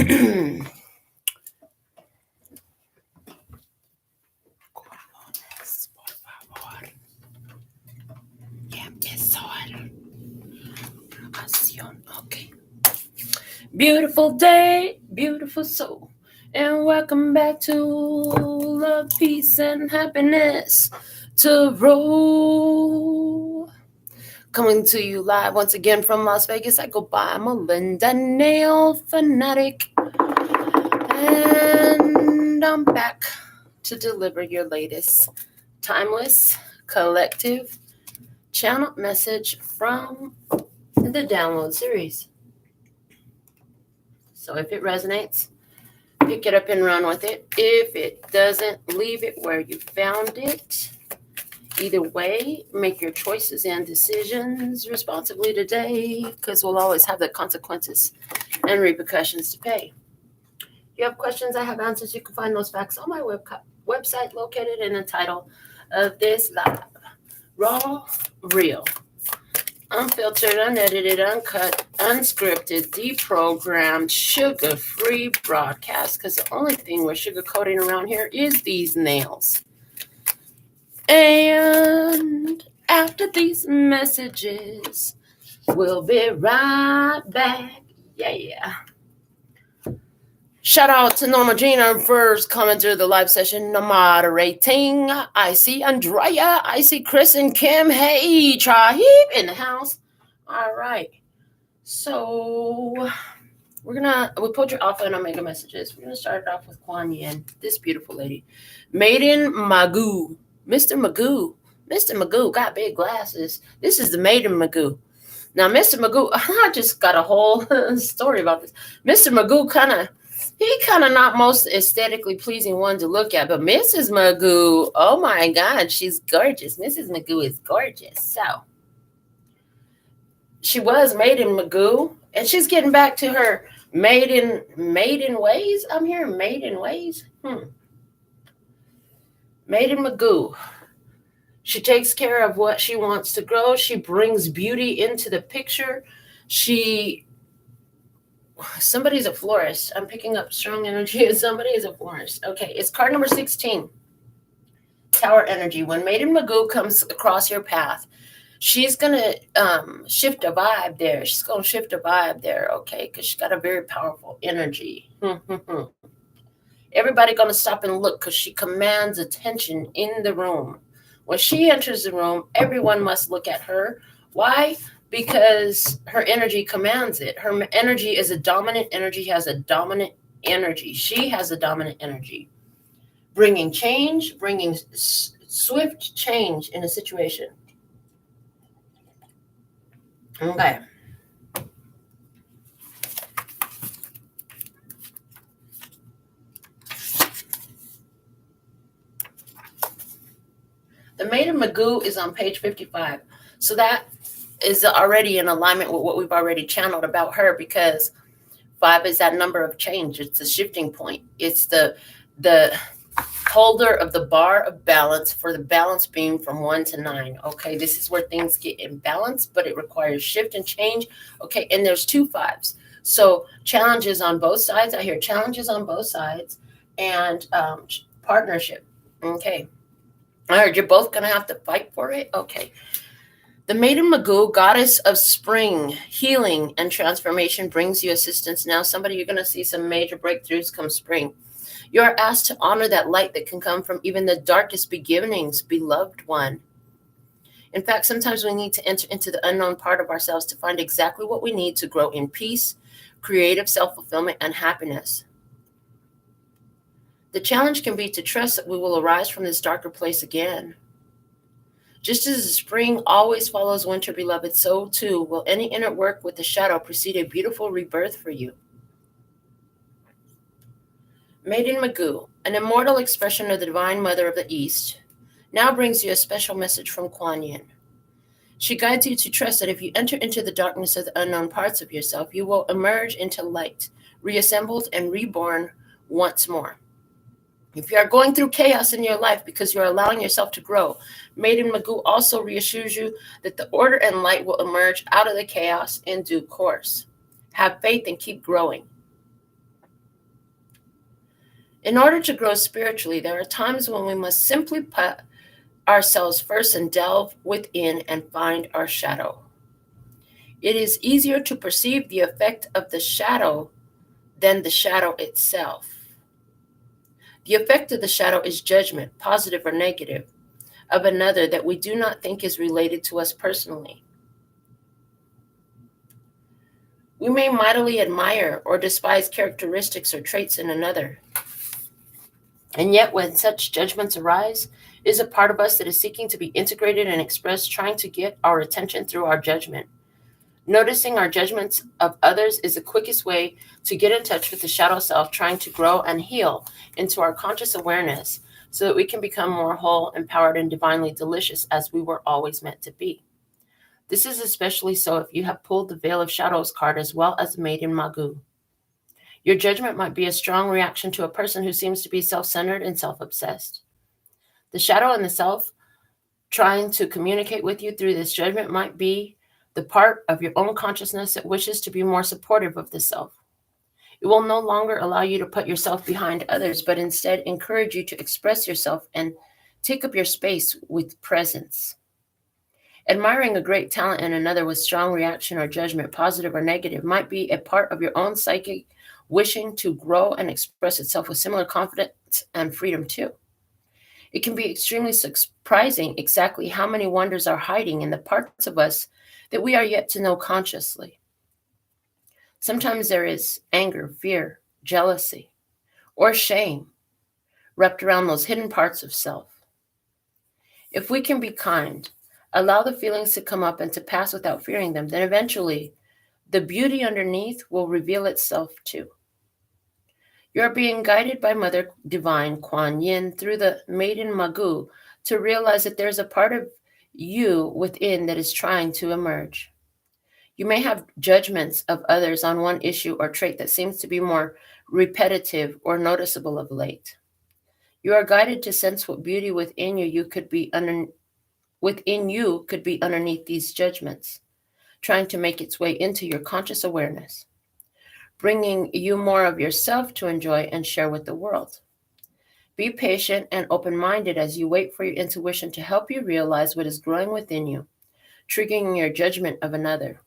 Por favor. Que empezó la canción. Okay. Beautiful day, beautiful soul. And welcome back to Love, Peace, and Happiness Tarot. Coming to you live once again from Las Vegas. I go by Melinda NailFanatic. And I'm back to deliver your latest timeless collective channel message from the download series. So if it resonates, pick it up and run with it. If it doesn't, leave it where you found it. Either way, make your choices and decisions responsibly today, because we'll always have the consequences and repercussions to pay. If you have questions, I have answers. You can find those facts on my website located in the title of this live. Raw, real, unfiltered, unedited, uncut, unscripted, deprogrammed, sugar-free broadcast, because the only thing we're sugarcoating around here is these nails. And after these messages, we'll be right back. Yeah. Shout out to Norma Jean, our first commenter of the live session, moderating. I see Andrea. I see Chris and Kim. Hey, Trahib in the house. All right. So we put your alpha and omega messages. We're going to start it off with Kuan Yin, this beautiful lady. Maiden Magoo. Mr. Magoo got big glasses. This is the Maiden Magoo. Now, Mr. Magoo, I just got a whole story about this. Mr. Magoo kind of not most aesthetically pleasing one to look at, but Mrs. Magoo, oh my God, she's gorgeous. Mrs. Magoo is gorgeous. So she was Maiden Magoo, and she's getting back to her maiden ways. I'm hearing maiden ways. Maiden Magoo. She takes care of what she wants to grow. She brings beauty into the picture. Somebody's a florist. I'm picking up strong energy. Somebody is a florist. Okay, it's card number 16. Tower energy. When Maiden Magoo comes across your path, she's going to shift a vibe there. Okay, because she's got a very powerful energy. Everybody going to stop and look because she commands attention in the room. When she enters the room, everyone must look at her. Why? Because her energy commands it. Her energy is a dominant energy, has a dominant energy. She has a dominant energy. Bringing change, bringing swift change in a situation. Okay. The Maiden Magoo is on page 55. So that is already in alignment with what we've already channeled about her, because 5 is that number of change. It's a shifting point. It's the holder of the bar of balance for the balance beam from 1 to 9. Okay, this is where things get imbalanced, but it requires shift and change. Okay, and there's 2 5s. So challenges on both sides. I hear challenges on both sides and partnership. Okay. I heard you're both going to have to fight for it. Okay. The Maiden Magoo, goddess of spring, healing, and transformation, brings you assistance. Now, somebody, you're going to see some major breakthroughs come spring. You are asked to honor that light that can come from even the darkest beginnings, beloved one. In fact, sometimes we need to enter into the unknown part of ourselves to find exactly what we need to grow in peace, creative self-fulfillment, and happiness. The challenge can be to trust that we will arise from this darker place again. Just as the spring always follows winter, beloved, so too will any inner work with the shadow precede a beautiful rebirth for you. Maiden Magoo, an immortal expression of the Divine Mother of the East, now brings you a special message from Kuan Yin. She guides you to trust that if you enter into the darkness of the unknown parts of yourself, you will emerge into light, reassembled and reborn once more. If you are going through chaos in your life because you are allowing yourself to grow, Maiden Magoo also reassures you that the order and light will emerge out of the chaos in due course. Have faith and keep growing. In order to grow spiritually, there are times when we must simply put ourselves first and delve within and find our shadow. It is easier to perceive the effect of the shadow than the shadow itself. The effect of the shadow is judgment, positive or negative, of another that we do not think is related to us personally. We may mightily admire or despise characteristics or traits in another. And yet, when such judgments arise, it is a part of us that is seeking to be integrated and expressed, trying to get our attention through our judgment. Noticing our judgments of others is the quickest way to get in touch with the shadow self, trying to grow and heal into our conscious awareness so that we can become more whole, empowered, and divinely delicious as we were always meant to be. This is especially so if you have pulled the Veil of Shadows card as well as the Maiden Magoo. Your judgment might be a strong reaction to a person who seems to be self-centered and self-obsessed. The shadow and the self trying to communicate with you through this judgment might be the part of your own consciousness that wishes to be more supportive of the self. It will no longer allow you to put yourself behind others, but instead encourage you to express yourself and take up your space with presence. Admiring a great talent in another with strong reaction or judgment, positive or negative, might be a part of your own psyche wishing to grow and express itself with similar confidence and freedom too. It can be extremely surprising exactly how many wonders are hiding in the parts of us that we are yet to know consciously. Sometimes there is anger, fear, jealousy, or shame wrapped around those hidden parts of self. If we can be kind, allow the feelings to come up and to pass without fearing them, then eventually the beauty underneath will reveal itself too. You are being guided by Mother Divine Kuan Yin through the Maiden Magoo to realize that there's a part of you within that is trying to emerge. You may have judgments of others on one issue or trait that seems to be more repetitive or noticeable of late. You are guided to sense what beauty within you could be underneath these judgments, trying to make its way into your conscious awareness, bringing you more of yourself to enjoy and share with the world. Be patient and open-minded as you wait for your intuition to help you realize what is growing within you, triggering your judgment of another.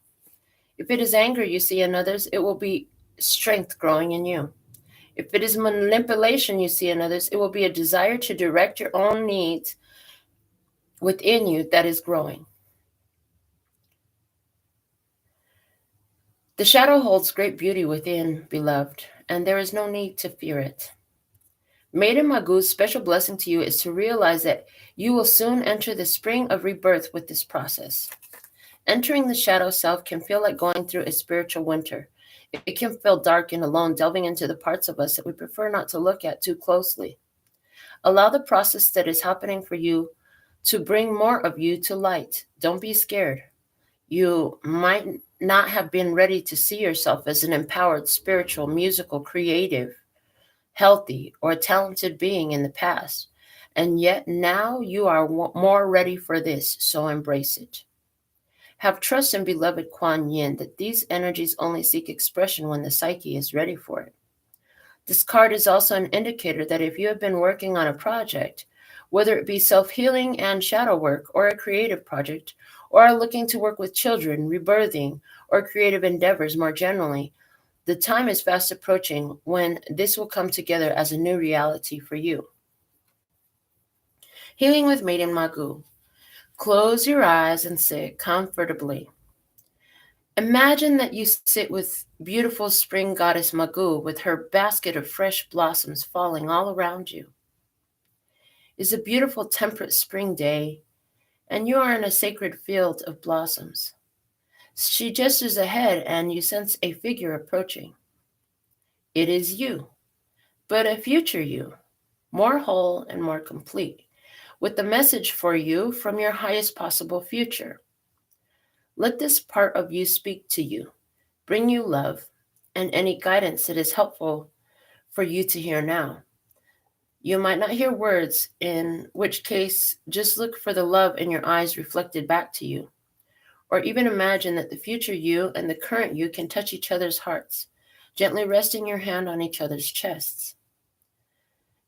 If it is anger you see in others, it will be strength growing in you. If it is manipulation you see in others, it will be a desire to direct your own needs within you that is growing. The shadow holds great beauty within, beloved, and there is no need to fear it. Maiden Magoo's special blessing to you is to realize that you will soon enter the spring of rebirth with this process. Entering the shadow self can feel like going through a spiritual winter. It can feel dark and alone, delving into the parts of us that we prefer not to look at too closely. Allow the process that is happening for you to bring more of you to light. Don't be scared. You might not have been ready to see yourself as an empowered, spiritual, musical, creative, healthy, or talented being in the past. And yet now you are more ready for this, so embrace it. Have trust in beloved Kuan Yin that these energies only seek expression when the psyche is ready for it. This card is also an indicator that if you have been working on a project, whether it be self-healing and shadow work or a creative project, or are looking to work with children, rebirthing, or creative endeavors more generally, the time is fast approaching when this will come together as a new reality for you. Healing with Maiden Magoo. Close your eyes and sit comfortably. Imagine that you sit with beautiful spring goddess Magoo with her basket of fresh blossoms falling all around you. It's a beautiful temperate spring day, and you are in a sacred field of blossoms. She gestures ahead, and you sense a figure approaching. It is you, but a future you, more whole and more complete, with a message for you from your highest possible future. Let this part of you speak to you, bring you love, and any guidance that is helpful for you to hear now. You might not hear words, in which case just look for the love in your eyes reflected back to you. Or even imagine that the future you and the current you can touch each other's hearts, gently resting your hand on each other's chests.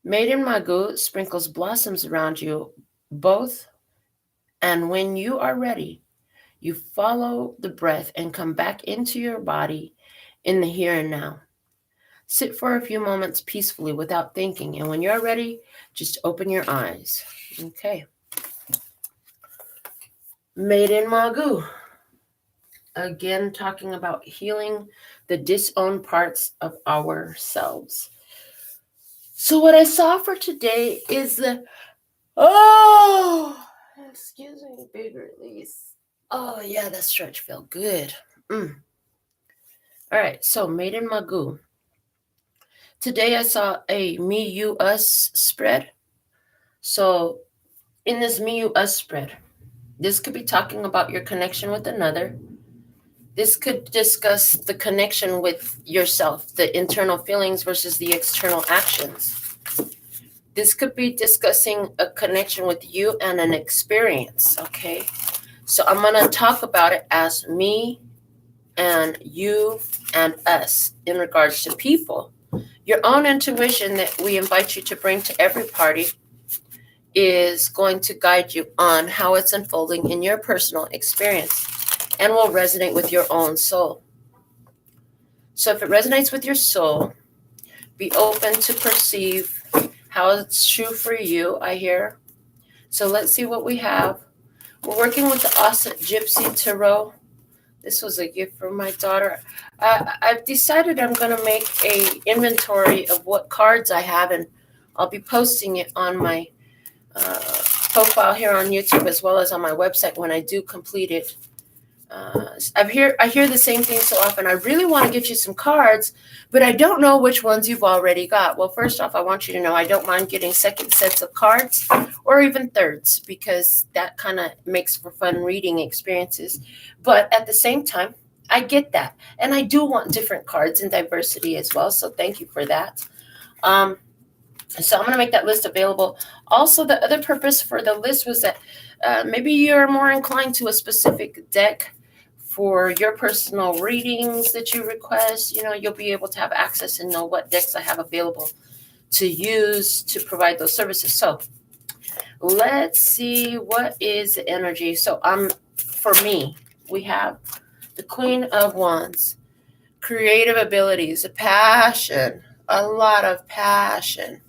Maiden Magoo sprinkles blossoms around you both, and when you are ready, you follow the breath and come back into your body in the here and now. Sit for a few moments peacefully without thinking, and when you're ready, just open your eyes. Okay. Maiden Magoo. Again, talking about healing the disowned parts of ourselves. So what I saw for today is excuse me, big release. Oh yeah, that stretch felt good. All right, so Maiden Magoo. Today I saw a me, you, us spread. So in this me, you, us spread, this could be talking about your connection with another. This could discuss the connection with yourself, the internal feelings versus the external actions. This could be discussing a connection with you and an experience, okay? So I'm going to talk about it as me and you and us in regards to people. Your own intuition that we invite you to bring to every party is going to guide you on how it's unfolding in your personal experience and will resonate with your own soul. So if it resonates with your soul, be open to perceive how it's true for you, I hear. So let's see what we have. We're working with the 𝒮𝑜𝓃𝒾𝓃𝑔 Tarot. This was a gift from my daughter. I've decided I'm going to make a inventory of what cards I have, and I'll be posting it on my profile here on YouTube as well as on my website when I do complete it. I hear the same thing so often. I really want to get you some cards, but I don't know which ones you've already got. Well, first off, I want you to know I don't mind getting second sets of cards or even thirds, because that kind of makes for fun reading experiences. But at the same time, I get that. And I do want different cards and diversity as well. So thank you for that. So I'm going to make that list available. Also, the other purpose for the list was that maybe you're more inclined to a specific deck for your personal readings that you request. You know, you'll be able to have access and know what decks I have available to use to provide those services. So let's see, what is the energy? So for me, we have the Queen of Wands, creative abilities, passion, a lot of passion,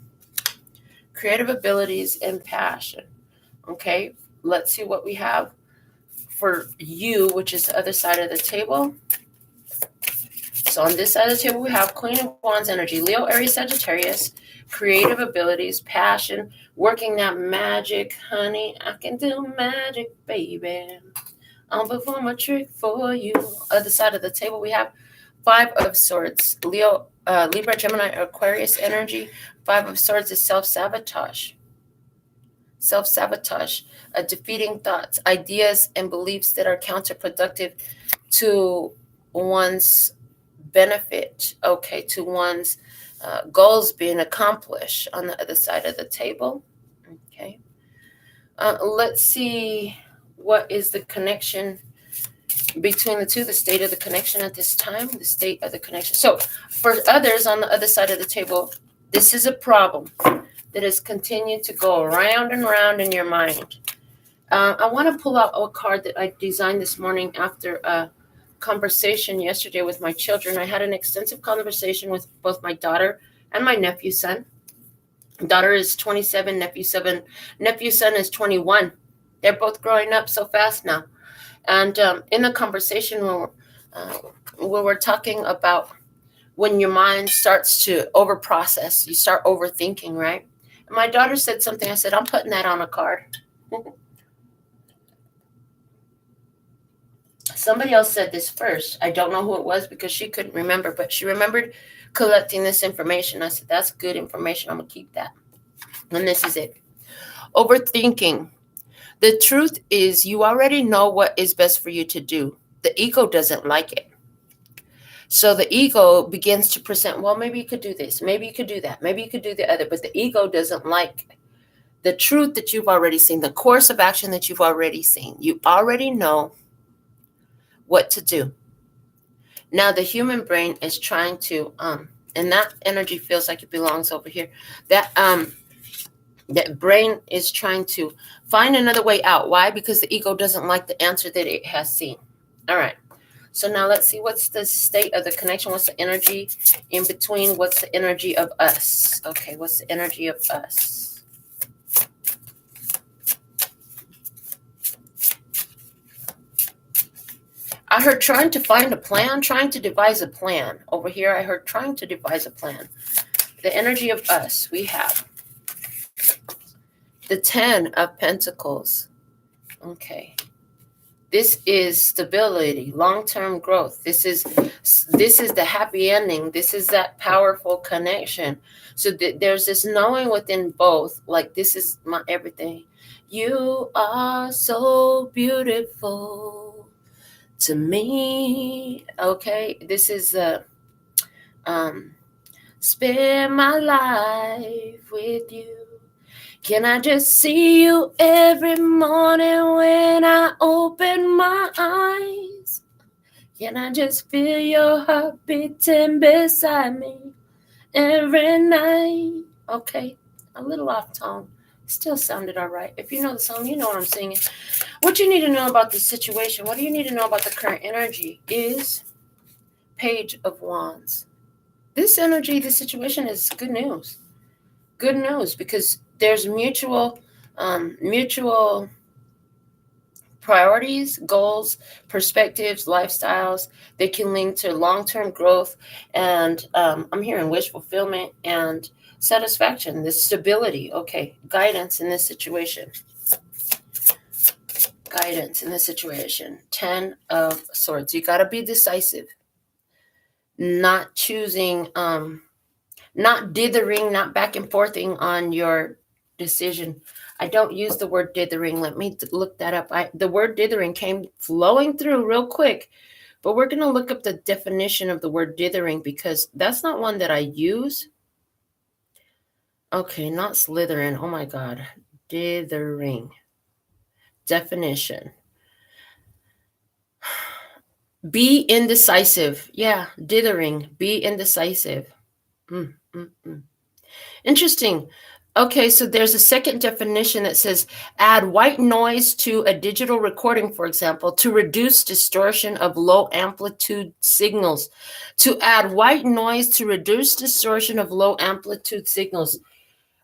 creative abilities and passion. Okay, let's see what we have for you, which is the other side of the table. So on this side of the table, we have Queen of Wands energy, Leo, Aries, Sagittarius, creative abilities, passion, working that magic, honey. I can do magic, baby. I'll perform a trick for you. Other side of the table, we have Five of Swords, Leo, Libra, Gemini, Aquarius energy. Five of Swords is self-sabotage. Self-sabotage, defeating thoughts, ideas, and beliefs that are counterproductive to one's benefit, okay, to one's goals being accomplished on the other side of the table, okay. Let's see what is the connection between the two, the state of the connection at this time, the state of the connection. So for others on the other side of the table, this is a problem that has continued to go around and around in your mind. I want to pull out a card that I designed this morning after a conversation yesterday with my children. I had an extensive conversation with both my daughter and my nephew son. Daughter is 27, nephew son is 21. They're both growing up so fast now. And in the conversation when we're talking about when your mind starts to overprocess, you start overthinking, right? And my daughter said something. I said, I'm putting that on a card. Somebody else said this first. I don't know who it was because she couldn't remember, but she remembered collecting this information. I said, that's good information. I'm going to keep that. And this is it. Overthinking. The truth is you already know what is best for you to do. The ego doesn't like it. So the ego begins to present, well, maybe you could do this. Maybe you could do that. Maybe you could do the other. But the ego doesn't like the truth that you've already seen, the course of action that you've already seen. You already know what to do. Now the human brain is trying to And that energy feels like it belongs over here. That brain is trying to find another way out. Why? Because the ego doesn't like the answer that it has seen. All right. So now let's see what's the state of the connection. What's the energy in between? What's the energy of us? Okay, what's the energy of us? I heard trying to find a plan, trying to devise a plan. Over here, I heard trying to devise a plan. The energy of us, we have the 10 of Pentacles. Okay. This is stability, long-term growth. This is the happy ending. This is that powerful connection. So there's this knowing within both, like this is my everything. You are so beautiful to me. Okay, this is spend my life with you. Can I just see you every morning when I open my eyes? Can I just feel your heart beating beside me every night? Okay, a little off tone. Still sounded all right. If you know the song, you know what I'm singing. What you need to know about the situation, what do you need to know about the current energy is Page of Wands. This energy, this situation is good news. Good news, because there's mutual priorities, goals, perspectives, lifestyles. They can link to long-term growth, and I'm hearing wish fulfillment and satisfaction, this stability. Okay, guidance in this situation. Guidance in this situation. 10 of Swords. You got to be decisive. Not choosing, not dithering, not back and forthing on your decision. I don't use the word dithering. Let me look that up. The word dithering came flowing through real quick, but we're going to look up the definition of the word dithering because that's not one that I use. Okay, not slithering. Oh my God. Dithering. Definition. Be indecisive. Yeah, dithering. Be indecisive. Interesting. Okay, so there's a second definition that says add white noise to a digital recording, for example, to reduce distortion of low amplitude signals. To add white noise to reduce distortion of low amplitude signals.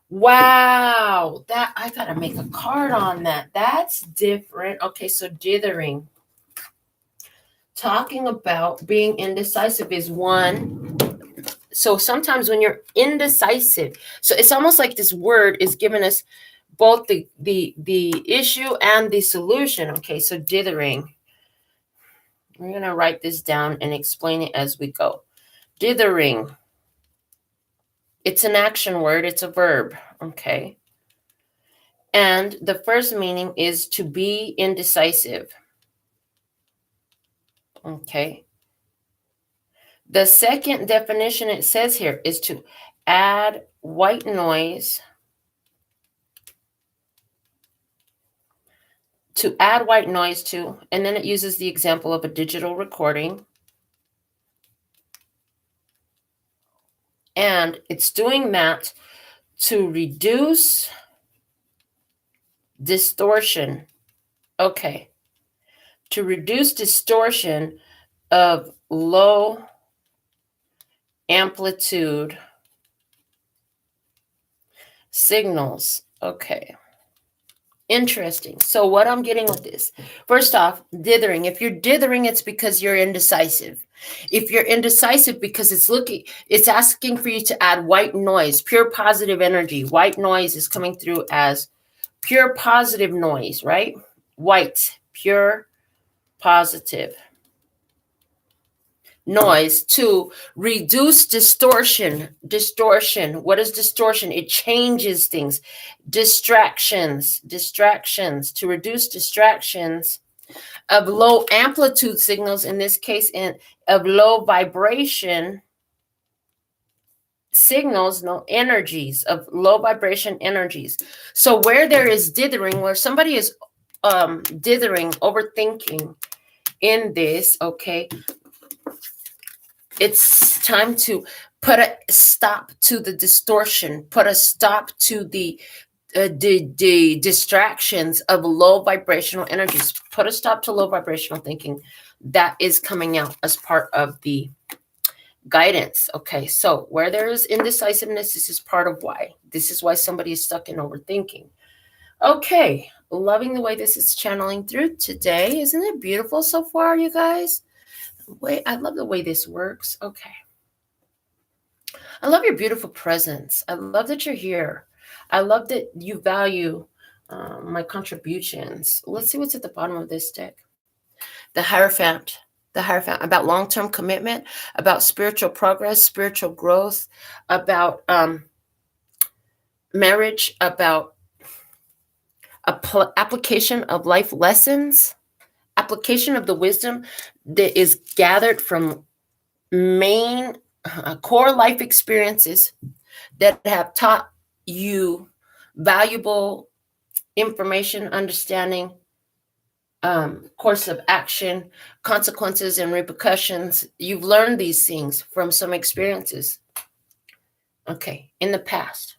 Wow, that I gotta make a card on that. That's different. Okay, so dithering. Talking about being indecisive is one. So sometimes when you're indecisive, so it's almost like this word is giving us both the issue and the solution. Okay, so dithering. We're going to write this down and explain it as we go. Dithering. It's an action word. It's a verb. Okay. And the first meaning is to be indecisive. Okay. The second definition it says here is to add white noise. To add white noise to, and then it uses the example of a digital recording. And it's doing that to reduce distortion. Okay. To reduce distortion of low amplitude signals. Okay. Interesting. So what I'm getting with this, first off, dithering. If you're dithering, it's because you're indecisive. If you're indecisive, because it's asking for you to add white noise, pure positive energy. White noise is coming through as pure positive noise, right? White, pure positive noise to reduce distortion. Distortion. What is distortion? It changes things. Distractions. To reduce distractions of low amplitude signals, in this case, of low vibration signals, no energies, of low vibration energies. So where there is dithering, where somebody is dithering, overthinking in this, okay, it's time to Put a stop to the distortion. Put a stop to the distractions of low vibrational energies. Put a stop to low vibrational thinking. That is coming out as part of the guidance. Okay, so where there is indecisiveness, this is part of why. This is why somebody is stuck in overthinking. Okay, loving the way this is channeling through today. Isn't it beautiful so far, you guys? Wait, I love the way this works. Okay. I love your beautiful presence. I love that you're here. I love that you value my contributions. Let's see what's at the bottom of this deck. The Hierophant. The Hierophant, about long-term commitment, about spiritual progress, spiritual growth, about marriage, about application of life lessons, application of the wisdom that is gathered from main core life experiences that have taught you valuable information, understanding, course of action, consequences and repercussions. You've learned these things from some experiences. Okay, in the past.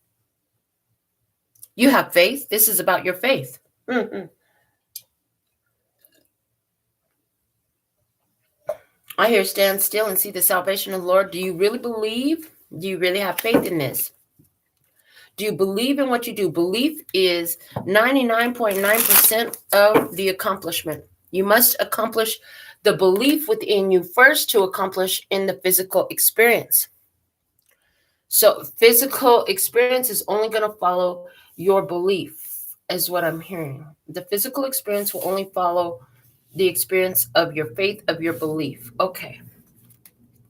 You have faith. This is about your faith. I hear stand still and see the salvation of the Lord. Do you really believe? Do you really have faith in this? Do you believe in what you do? Belief is 99.9% of the accomplishment. You must accomplish the belief within you first to accomplish in the physical experience. So physical experience is only going to follow your belief, is what I'm hearing. The physical experience will only follow the experience of your faith, of your belief. Okay.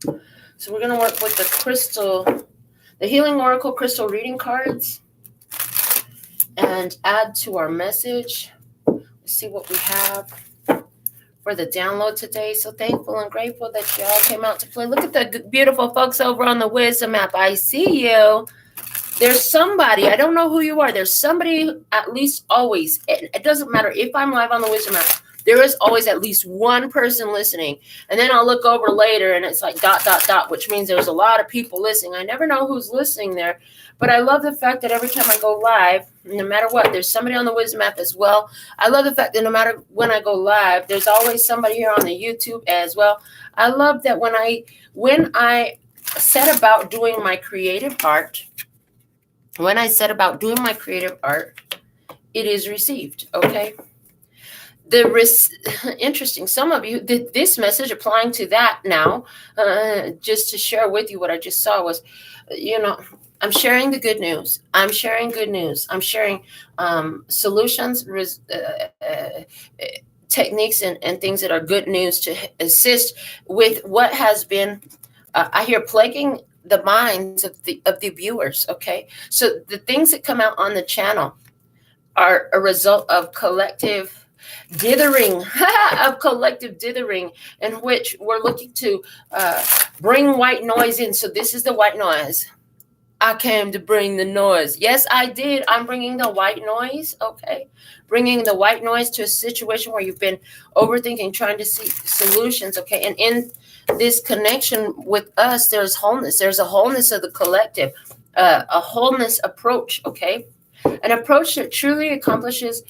So we're going to work with the crystal, the Healing Oracle crystal reading cards, and add to our message. Let's see what we have for the download today. So thankful and grateful that you all came out to play. Look at the beautiful folks over on the Wisdom app. I see you. There's somebody, I don't know who you are. There's somebody, at least always. It doesn't matter if I'm live on the Wisdom app. There is always at least one person listening. And then I'll look over later and it's like ... which means there's a lot of people listening. I never know who's listening there. But I love the fact that every time I go live, no matter what, there's somebody on the Wisdom app as well. I love the fact that no matter when I go live, there's always somebody here on the YouTube as well. I love that when I set about doing my creative art, it is received, okay? Interesting. Some of you, this message applying to that now, just to share with you what I just saw was, I'm sharing the good news. I'm sharing good news. I'm sharing solutions, techniques, and things that are good news to assist with what has been, I hear, plaguing the minds of the viewers. Okay, so the things that come out on the channel are a result of collective dithering, in which we're looking to bring white noise in. So this is the white noise. I came to bring the noise. Yes, I did. I'm bringing the white noise. Okay. Bringing the white noise to a situation where you've been overthinking, trying to see solutions. Okay. And in this connection with us, there's wholeness. There's a wholeness of the collective, a wholeness approach. Okay. An approach that truly accomplishes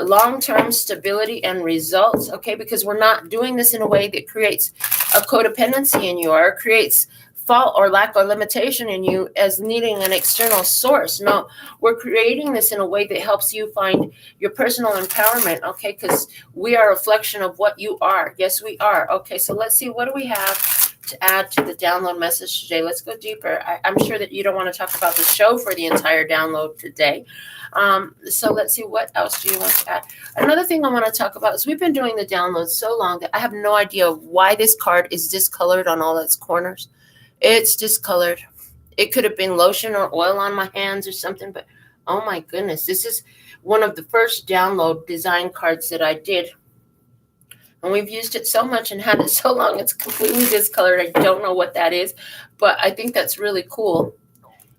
long-term stability and results. Okay. Because we're not doing this in a way that creates a codependency in you or creates fault or lack or limitation in you as needing an external source. No, we're creating this in a way that helps you find your personal empowerment. Okay, because we are a reflection of what you are. Yes, we are. Okay, so let's see, what do we have to add to the download message today? Let's go deeper. I'm sure that you don't want to talk about the show for the entire download today. So let's see, what else do you want to add? Another thing I want to talk about is we've been doing the downloads so long that I have no idea why this card is discolored on all its corners. It's discolored. It could have been lotion or oil on my hands or something, but oh my goodness, this is one of the first download design cards that I did. And we've used it so much and had it so long, it's completely discolored. I don't know what that is, but I think that's really cool.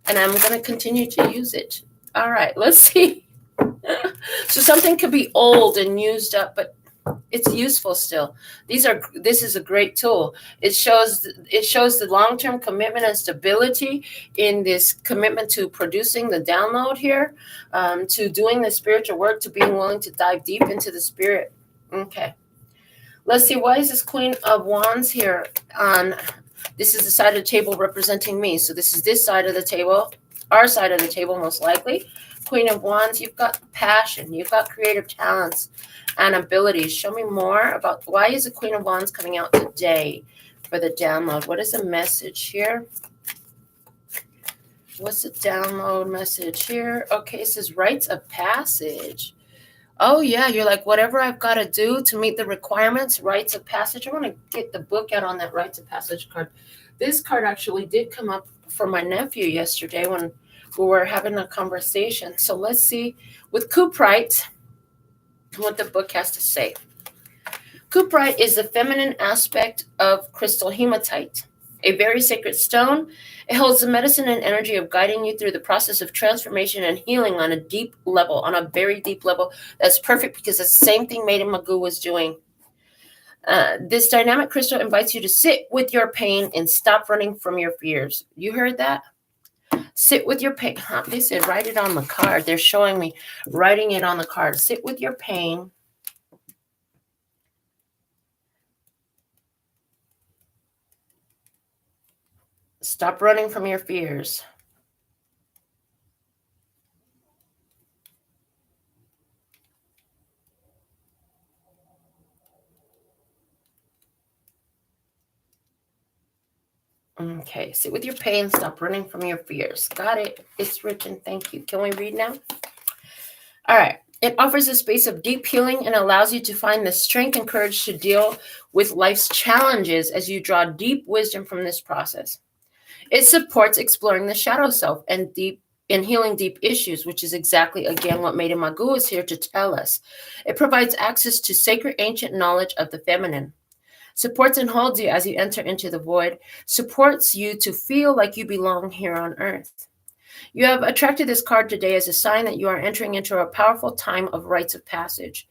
And I'm going to continue to use it. All right, let's see. So something could be old and used up, but It's useful still. This is a great tool. It shows the long-term commitment and stability in this commitment to producing the download here, to doing the spiritual work, to being willing to dive deep into the spirit. Okay. Let's see, why is this Queen of Wands here on, this is the side of the table representing me. So this is this side of the table, our side of the table most likely. Queen of Wands, you've got passion, you've got creative talents and abilities. Show me more about why is the Queen of Wands coming out today for the download. What is the message here? What's the download message here? Okay, it says rites of passage. Oh, yeah, you're like, whatever I've got to do to meet the requirements, rites of passage. I want to get the book out on that rites of passage card. This card actually did come up for my nephew yesterday when we were having a conversation. So let's see with 𝒞𝑜𝓃𝒻𝓇𝑜𝓃𝓉𝒾𝓃𝑔 what the book has to say. 𝒞𝑜𝓃𝓃 is the feminine aspect of crystal hematite, a very sacred stone. It holds the medicine and energy of guiding you through the process of transformation and healing on a deep level, on a very deep level. That's perfect because it's the same thing Maiden Magoo was doing. This dynamic crystal invites you to sit with your pain and stop running from your fears. You heard that? Sit with your pain. They said write it on the card. They're showing me writing it on the card. Sit with your pain. Stop running from your fears. Okay, sit with your pain. Stop running from your fears. Got it. It's written. Thank you. Can we read now? All right. It offers a space of deep healing and allows you to find the strength and courage to deal with life's challenges as you draw deep wisdom from this process. It supports exploring the shadow self and healing deep issues, which is exactly, again, what Maiden Magoo is here to tell us. It provides access to sacred ancient knowledge of the feminine. Supports and holds you as you enter into the void. Supports you to feel like you belong here on earth. You have attracted this card today as a sign that you are entering into a powerful time of rites of passage.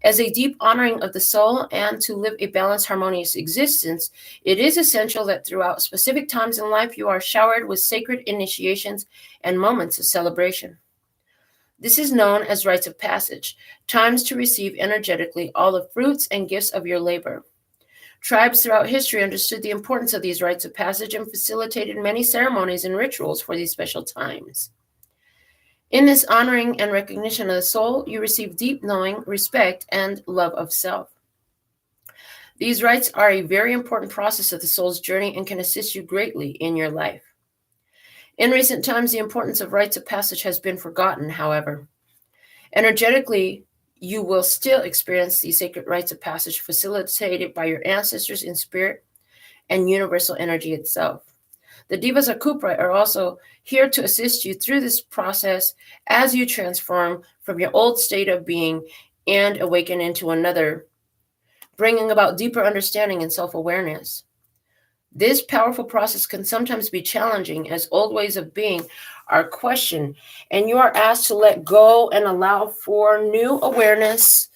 As a deep honoring of the soul and to live a balanced, harmonious existence, it is essential that throughout specific times in life you are showered with sacred initiations and moments of celebration. This is known as rites of passage, times to receive energetically all the fruits and gifts of your labor. Tribes throughout history understood the importance of these rites of passage and facilitated many ceremonies and rituals for these special times. In this honoring and recognition of the soul, you receive deep knowing, respect, and love of self. These rites are a very important process of the soul's journey and can assist you greatly in your life. In recent times, the importance of rites of passage has been forgotten, however. Energetically, you will still experience these sacred rites of passage facilitated by your ancestors in spirit and universal energy itself. The Devas or 𝒞𝑜𝓃𝓃 are also here to assist you through this process as you transform from your old state of being and awaken into another, bringing about deeper understanding and self-awareness. This powerful process can sometimes be challenging as old ways of being are questioned, and you are asked to let go and allow for new awareness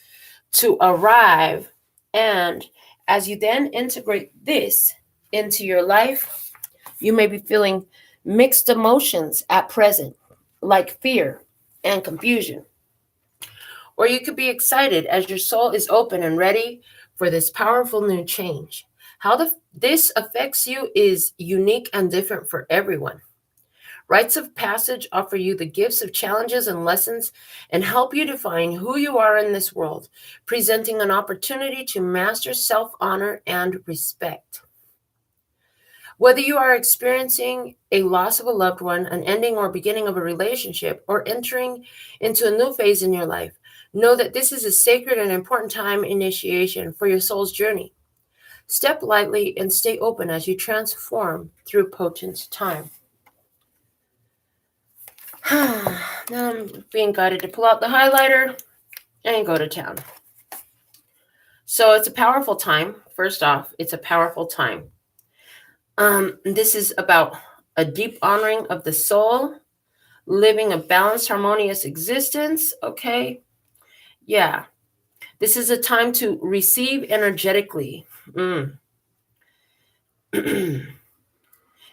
to arrive. And as you then integrate this into your life, you may be feeling mixed emotions at present, like fear and confusion. Or you could be excited as your soul is open and ready for this powerful new change. How this affects you is unique and different for everyone. Rites of passage offer you the gifts of challenges and lessons and help you define who you are in this world, presenting an opportunity to master self-honor and respect. Whether you are experiencing a loss of a loved one, an ending or beginning of a relationship, or entering into a new phase in your life, know that this is a sacred and important time initiation for your soul's journey. Step lightly and stay open as you transform through potent time. Now I'm being guided to pull out the highlighter and go to town. So it's a powerful time. First off, it's a powerful time. This is about a deep honoring of the soul, living a balanced, harmonious existence. Okay. Yeah. This is a time to receive energetically.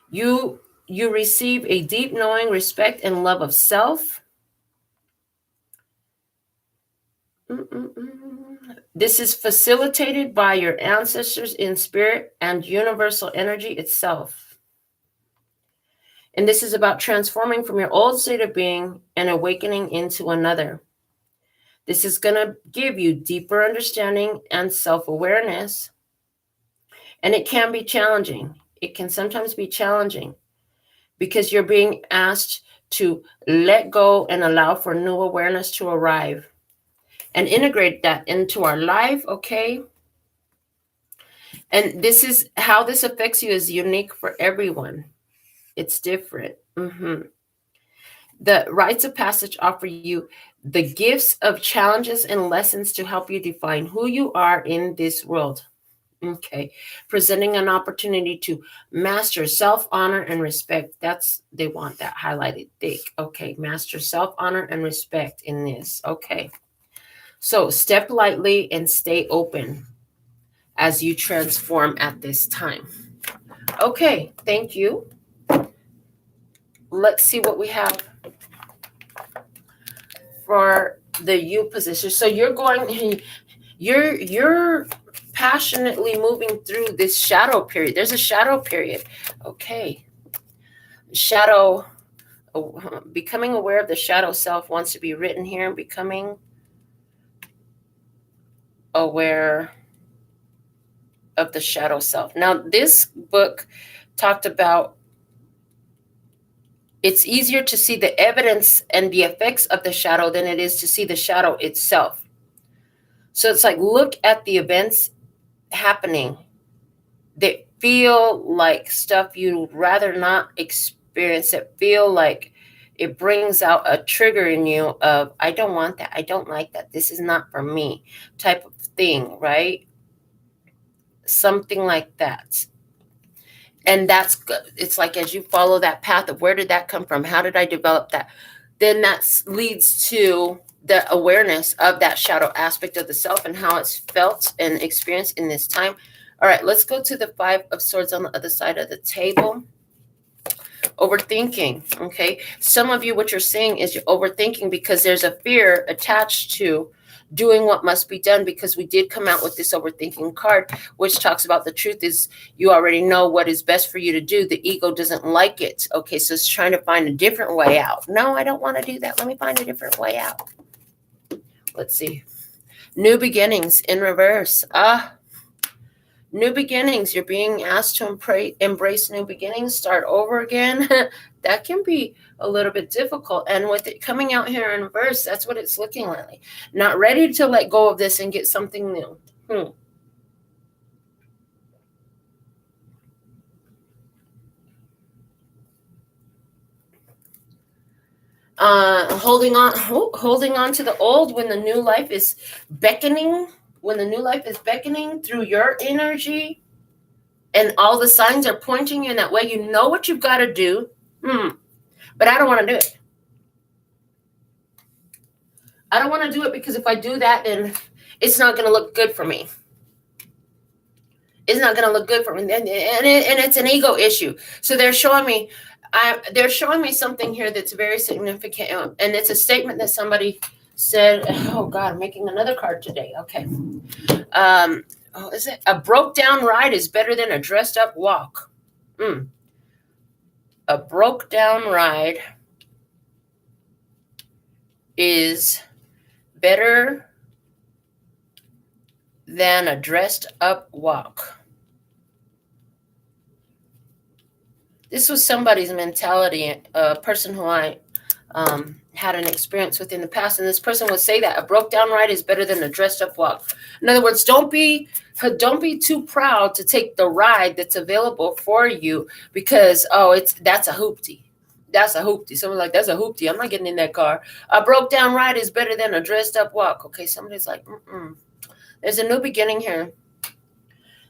You receive a deep knowing, respect, and love of self. This is facilitated by your ancestors in spirit and universal energy itself. And this is about transforming from your old state of being and awakening into another. This is going to give you deeper understanding and self-awareness. And it can be challenging. It can sometimes be challenging because you're being asked to let go and allow for new awareness to arrive and integrate that into our life, okay? And this is how this affects you is unique for everyone. It's different. The rites of passage offer you the gifts of challenges and lessons to help you define who you are in this world. Okay, presenting an opportunity to master self-honor and respect. They want that highlighted thick. Okay, master self-honor and respect in this. Okay, so step lightly and stay open as you transform at this time. Okay, thank you. Let's see what we have for the you position. So you're passionately moving through this shadow period. There's a shadow period. Okay. Shadow, becoming aware of the shadow self wants to be written here. Becoming aware of the shadow self. Now, this book talked about it's easier to see the evidence and the effects of the shadow than it is to see the shadow itself. So it's like, look at the events happening that feel like stuff you'd rather not experience, that feel like it brings out a trigger in you of, I don't want that, I don't like that, this is not for me, type of thing, right? Something like that. And that's good. It's like, as you follow that path of where did that come from? How did I develop that? Then that leads to the awareness of that shadow aspect of the self and how it's felt and experienced in this time. All right, let's go to the 5 of Swords on the other side of the table. Overthinking, okay? Some of you, what you're seeing is you're overthinking because there's a fear attached to doing what must be done, because we did come out with this overthinking card, which talks about the truth is you already know what is best for you to do. The ego doesn't like it. Okay, so it's trying to find a different way out. No, I don't want to do that. Let me find a different way out. Let's see. New beginnings in reverse. New beginnings. You're being asked to embrace new beginnings, start over again. That can be a little bit difficult. And with it coming out here in reverse, that's what it's looking like. Not ready to let go of this and get something new. Holding on to the old when the new life is beckoning. When the new life is beckoning through your energy and all the signs are pointing you in that way, you know what you've got to do. But I don't want to do it. I don't want to do it because if I do that, then it's not going to look good for me. It's not going to look good for me. And it's an ego issue. So they're showing me something here that's very significant. And it's a statement that somebody said. Oh, God, I'm making another card today. Okay. Is it? A broke down ride is better than a dressed up walk. A broke down ride is better than a dressed up walk. This was somebody's mentality, a person who I had an experience with in the past. And this person would say that a broke down ride is better than a dressed up walk. In other words, don't be too proud to take the ride that's available for you because, that's a hoopty. That's a hoopty. Someone's like, that's a hoopty. I'm not getting in that car. A broke down ride is better than a dressed up walk. Okay, somebody's like, There's a new beginning here.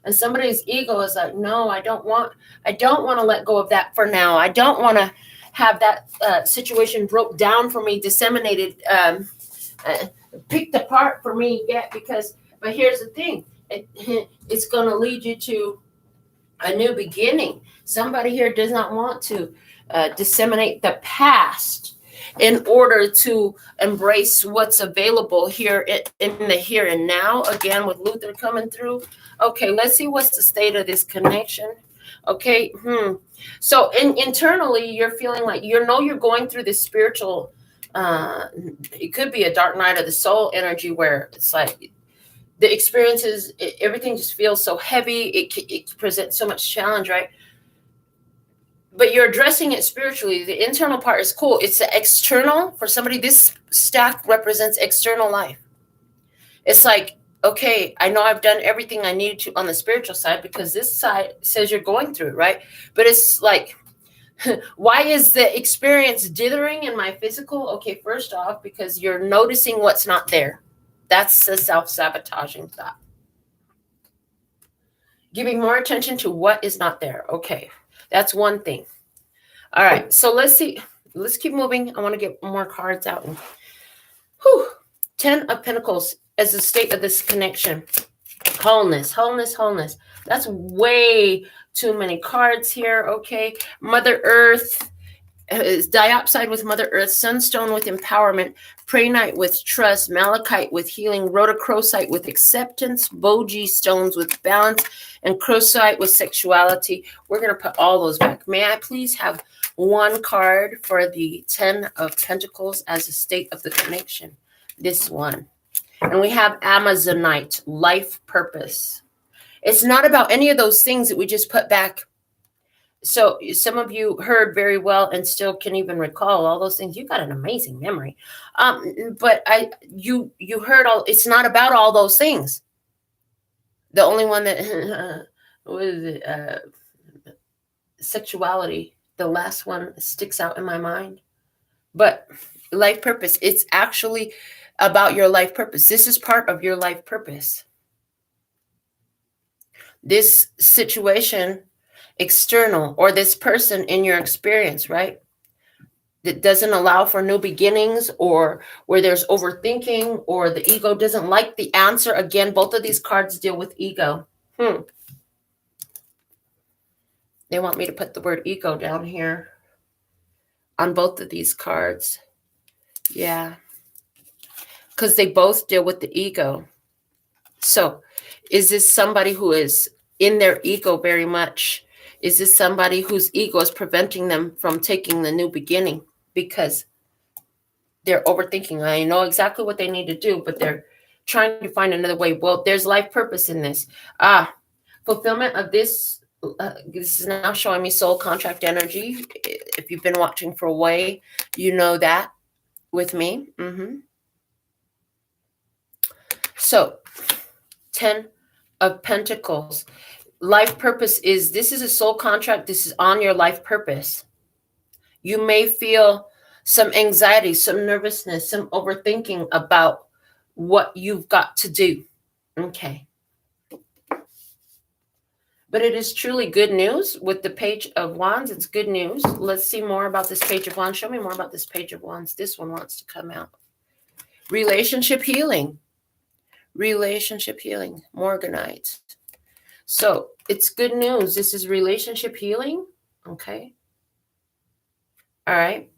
And somebody's ego is like, no, I don't want to let go of that for now. I don't want to have that situation broke down for me, disseminated. picked apart for me yet, because, but here's the thing, it's going to lead you to a new beginning. Somebody here does not want to disseminate the past in order to embrace what's available here in the here and now. Again, with Luther coming through. Okay, let's see what's the state of this connection. Okay. So internally, you're feeling like you're going through this spiritual. It could be a dark night of the soul energy where it's like the experiences, everything just feels so heavy. It presents so much challenge, right? But you're addressing it spiritually. The internal part is cool. It's the external. For somebody, this stack represents external life. It's like, okay, I know I've done everything I needed to on the spiritual side, because this side says you're going through it, right? But it's like, why is the experience dithering in my physical? Okay, first off, because you're noticing what's not there. That's the self-sabotaging thought. Giving more attention to what is not there. Okay, that's one thing. All right, so let's see. Let's keep moving. I want to get more cards out. Whew. 10 of Pentacles as the state of this connection. Wholeness, wholeness, wholeness. That's way too many cards here. Okay, Mother Earth. Diopside with Mother Earth, Sunstone with empowerment, Prehnite with trust, Malachite with healing, Rhodochrosite with acceptance, 𝒮𝑜𝓃𝓉 stones with balance, and Crocite with sexuality. We're going to put all those back. May I please have one card for the 10 of Pentacles as a state of the connection? This one. And we have Amazonite, life purpose. It's not about any of those things that we just put back. So some of you heard very well and still can even recall all those things. You got an amazing memory. But you heard all, it's not about all those things. The only one that, what is it? Sexuality. The last one sticks out in my mind. But life purpose, it's actually about your life purpose. This is part of your life purpose. This situation, external, or this person in your experience, right, that doesn't allow for new beginnings, or where there's overthinking, or the ego doesn't like the answer. Again, both of these cards deal with ego. They want me to put the word ego down here on both of these cards. Yeah, because they both deal with the ego. So is this somebody who is in their ego very much? Is this somebody whose ego is preventing them from taking the new beginning because they're overthinking? I know exactly what they need to do, but they're trying to find another way. Well, there's life purpose in this. Fulfillment of this. This is now showing me soul contract energy. If you've been watching for a while, you know that with me. So 10 of Pentacles. Life purpose is, this is a soul contract. This is on your life purpose. You may feel some anxiety, some nervousness, some overthinking about what you've got to do. Okay. But it is truly good news with the Page of Wands. It's good news. Let's see more about this Page of Wands. Show me more about this Page of Wands. This one wants to come out. Relationship healing. Relationship healing. Morganite. So it's good news. This is relationship healing. Okay. All right.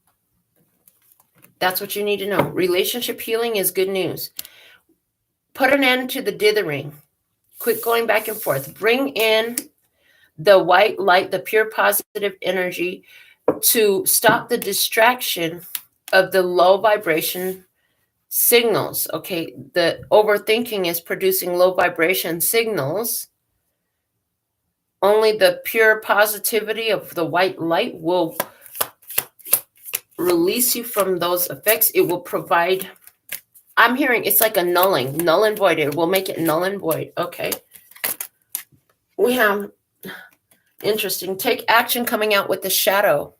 That's what you need to know. Relationship healing is good news. Put an end to the dithering. Quit going back and forth. Bring in the white light, the pure positive energy, to stop the distraction of the low vibration signals. Okay. The overthinking is producing low vibration signals. Only the pure positivity of the white light will release you from those effects. It will provide, I'm hearing it's like a nulling, null and void. It will make it null and void. Okay. We have, interesting, take action coming out with the shadow.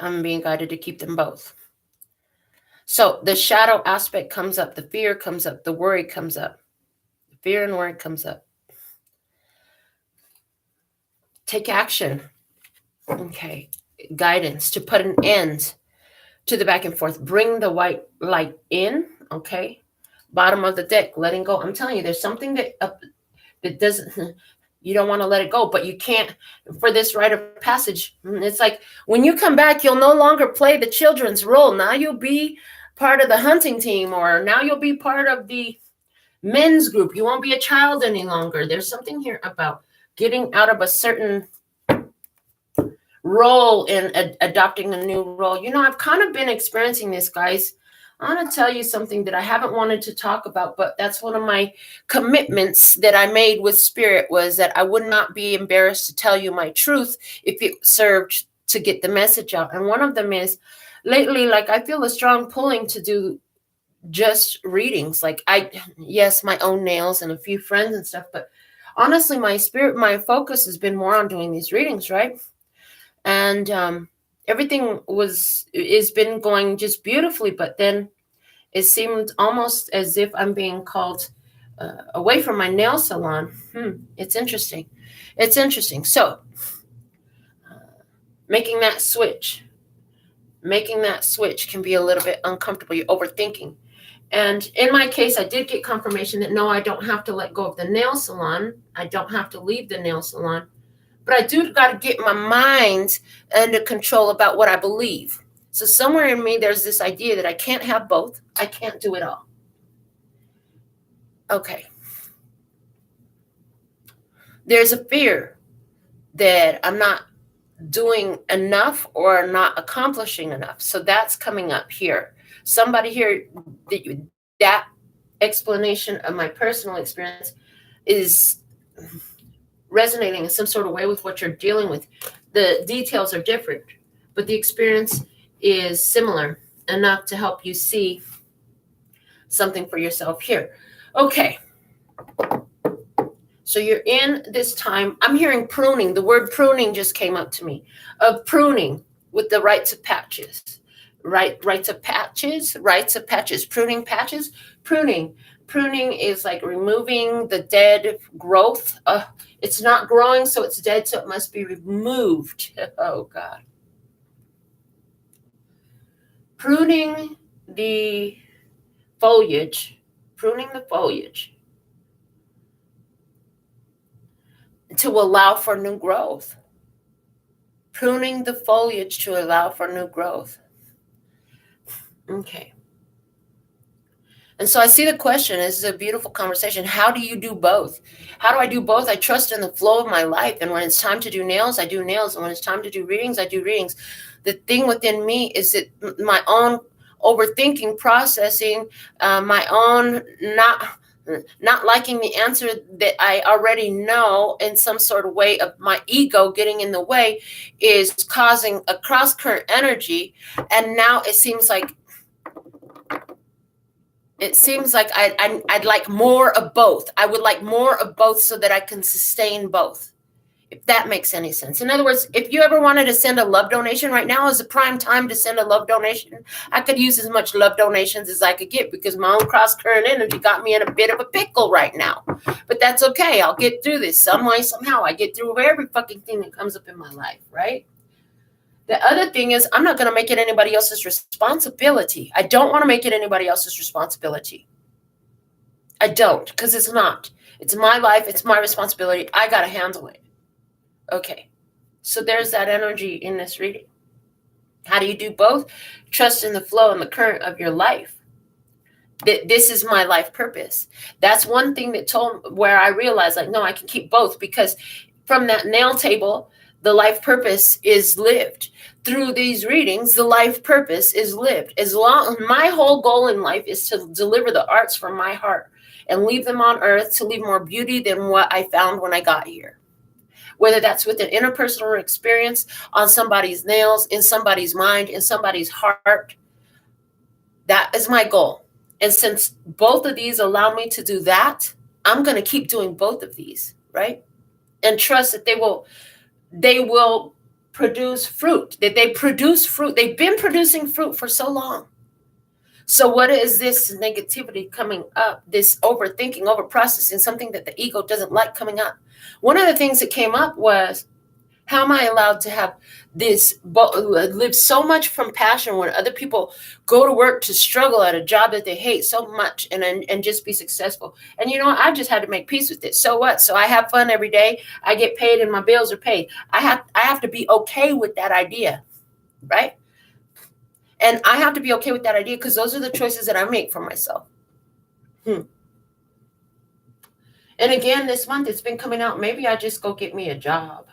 I'm being guided to keep them both. So the shadow aspect comes up, the fear comes up, the worry comes up. Fear and worry comes up. Take action. Okay. Guidance to put an end to the back and forth. Bring the white light in, okay? Bottom of the deck, letting go. I'm telling you, there's something that doesn't, you don't want to let it go, but you can't, for this rite of passage. It's like when you come back, you'll no longer play the children's role. Now you'll be part of the hunting team, or now you'll be part of the men's group. You won't be a child any longer. There's something here about getting out of a certain role and adopting a new role. You know, I've kind of been experiencing this, guys. I want to tell you something that I haven't wanted to talk about, but that's one of my commitments that I made with Spirit, was that I would not be embarrassed to tell you my truth if it served to get the message out. And one of them is, lately, like, I feel a strong pulling to do just readings. Like, yes, my own nails and a few friends and stuff, but honestly, my focus has been more on doing these readings, right? And everything has been going just beautifully, but then it seemed almost as if I'm being called away from my nail salon. It's interesting. It's interesting. So making that switch can be a little bit uncomfortable. You're overthinking. And in my case, I did get confirmation that no, I don't have to let go of the nail salon. I don't have to leave the nail salon. But I do got to get my mind under control about what I believe. So somewhere in me, there's this idea that I can't have both. I can't do it all. Okay. There's a fear that I'm not doing enough or not accomplishing enough. So that's coming up here. Somebody here, that explanation of my personal experience is resonating in some sort of way with what you're dealing with. The details are different, but the experience is similar enough to help you see something for yourself here. Okay. So you're in this time. I'm hearing pruning. The word pruning just came up to me. Of pruning with the rites of patches. Rites of patches. Pruning patches. Pruning is like removing the dead growth. It's not growing, so it's dead, so it must be removed. Oh, God. Pruning the foliage. To allow for new growth. Pruning the foliage to allow for new growth. Okay. And so I see the question. This is a beautiful conversation. How do you do both? How do I do both? I trust in the flow of my life. And when it's time to do nails, I do nails. And when it's time to do readings, I do readings. The thing within me is that my own overthinking, processing, my own not liking the answer that I already know in some sort of way of my ego getting in the way is causing a cross current energy. And now it seems like I'd like more of both. I would like more of both so that I can sustain both, if that makes any sense. In other words, if you ever wanted to send a love donation, right now is the prime time to send a love donation. I could use as much love donations as I could get because my own cross-current energy got me in a bit of a pickle right now. But that's okay. I'll get through this some way, somehow. I get through every fucking thing that comes up in my life, right? The other thing is, I'm not going to make it anybody else's responsibility. I don't want to make it anybody else's responsibility. I don't, because it's not. It's my life. It's my responsibility. I got to handle it. Okay. So there's that energy in this reading. How do you do both? Trust in the flow and the current of your life. This is my life purpose. That's one thing that where I realized, like, no, I can keep both, because from that nail table, the life purpose is lived. Through these readings, the life purpose is lived. My whole goal in life is to deliver the arts from my heart and leave them on earth to leave more beauty than what I found when I got here. Whether that's with an interpersonal experience, on somebody's nails, in somebody's mind, in somebody's heart, that is my goal. And since both of these allow me to do that, I'm going to keep doing both of these, right? And trust that they will produce fruit, that they produce fruit. They've been producing fruit for so long. So what is this negativity coming up, this overthinking, overprocessing, something that the ego doesn't like coming up? One of the things that came up was How am I allowed to have this, live so much from passion when other people go to work to struggle at a job that they hate so much and just be successful? And you know, I just had to make peace with it. So what? So I have fun every day. I get paid and my bills are paid. I have to be okay with that idea, right? And I have to be okay with that idea because those are the choices that I make for myself. And again, this month it's been coming out. Maybe I just go get me a job.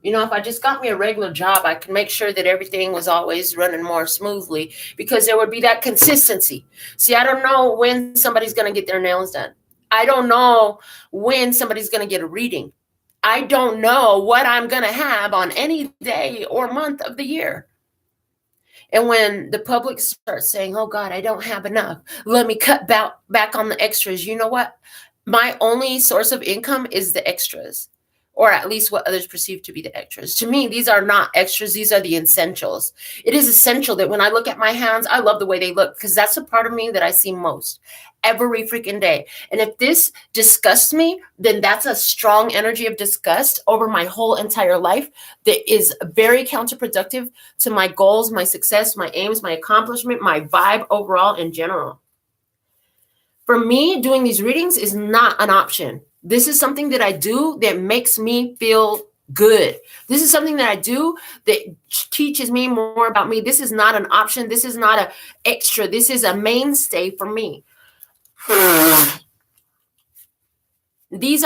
You know, if I just got me a regular job, I can make sure that everything was always running more smoothly because there would be that consistency. See, I don't know when somebody's going to get their nails done. I don't know when somebody's going to get a reading. I don't know what I'm going to have on any day or month of the year. And when the public starts saying, oh God, I don't have enough, let me cut back on the extras. You know what? My only source of income is the extras, or at least what others perceive to be the extras. To me, these are not extras. These are the essentials. It is essential that when I look at my hands, I love the way they look because that's the part of me that I see most every freaking day. And if this disgusts me, then that's a strong energy of disgust over my whole entire life that is very counterproductive to my goals, my success, my aims, my accomplishment, my vibe overall in general. For me, doing these readings is not an option. This is something that I do that makes me feel good. This is something that I do that teaches me more about me. This is not an option. This is not an extra. This is a mainstay for me. These